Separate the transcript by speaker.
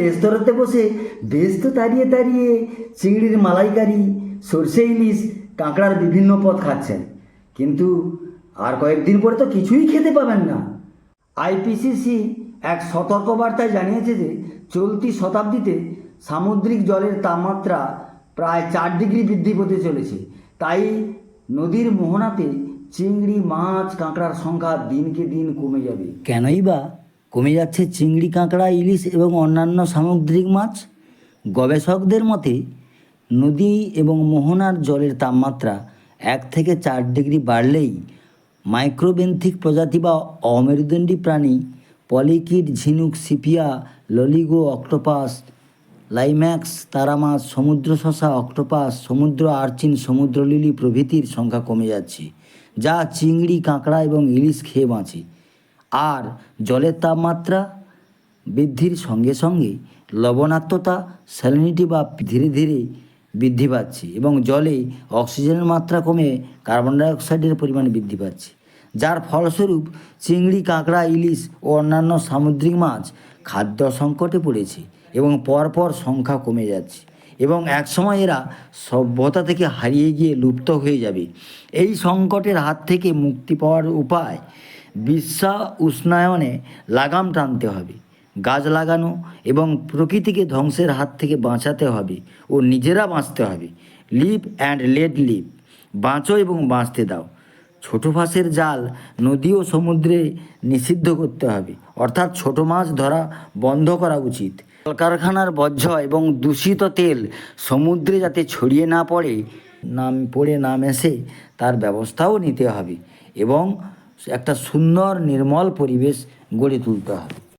Speaker 1: রেস্তোরাঁতে বসে বেশ তো তাড়িয়ে তাড়িয়ে চিংড়ির মালাইকারি, সর্ষে ইলিশ, কাঁকড়ার বিভিন্ন পদ খাচ্ছেন, কিন্তু আর কয়েকদিন পরে তো কিছুই খেতে পাবেন না। আইপিসিসি এক সতর্কবার্তায় জানিয়েছে যে চলতি শতাব্দীতে সামুদ্রিক জলের তাপমাত্রা প্রায় 4 ডিগ্রি বৃদ্ধি পেতে চলেছে। তাই নদীর মোহনাতে চিংড়ি, মাছ, কাঁকড়ার সংখ্যা দিনকে দিন কমে যাবে। কেনই বা কমে যাচ্ছে চিংড়ি, কাঁকড়া, ইলিশ এবং অন্যান্য সামুদ্রিক মাছ? গবেষকদের মতে নদী এবং মোহনার জলের তাপমাত্রা 1 থেকে 4 ডিগ্রি বাড়লেই মাইক্রোবেন্থিক প্রজাতি বা অমেরুদণ্ডী প্রাণী, পলিকিট, ঝিনুক, সিপিয়া, ললিগো, অক্টোপাস, লাইম্যাক্স, তারামাছ, সমুদ্র শসা, অক্টোপাস, সমুদ্র আর্চিন, সমুদ্র লিলি প্রভৃতির সংখ্যা কমে যাচ্ছে, যা চিংড়ি, কাঁকড়া এবং ইলিশ খেয়ে বাঁচে। আর জলের তাপমাত্রা বৃদ্ধির সঙ্গে সঙ্গে লবণাক্ততা, স্যালিনিটি বা ধীরে ধীরে বৃদ্ধি পাচ্ছে এবং জলে অক্সিজেনের মাত্রা কমে কার্বন ডাইঅক্সাইডের পরিমাণ বৃদ্ধি পাচ্ছে, যার ফলস্বরূপ চিংড়ি, কাঁকড়া, ইলিশ ও অন্যান্য সামুদ্রিক মাছ খাদ্য সংকটে পড়েছে এবং পরপর সংখ্যা কমে যাচ্ছে এবং একসময় এরা সভ্যতা থেকে হারিয়ে গিয়ে লুপ্ত হয়ে যাবে। এই সংকটের হাত থেকে মুক্তি পাওয়ার উপায় বিশ্ব উষ্ণায়নে লাগাম টানতে হবে, গাছ লাগানো এবং প্রকৃতিকে ধ্বংসের হাত থেকে বাঁচাতে হবে ও নিজেরা বাঁচতে হবে। লিভ অ্যান্ড লেট লিভ, বাঁচো এবং বাঁচতে দাও। ছোটো ফাঁসের জাল নদী ও সমুদ্রে নিষিদ্ধ করতে হবে, অর্থাৎ ছোট মাছ ধরা বন্ধ করা উচিত। কলকারখানার বর্জ্য এবং দূষিত তেল সমুদ্রে যাতে ছড়িয়ে না পড়ে না মেশে তার ব্যবস্থাও নিতে হবে এবং একটা সুন্দর নির্মল পরিবেশ গড়ে তুলতে হবে।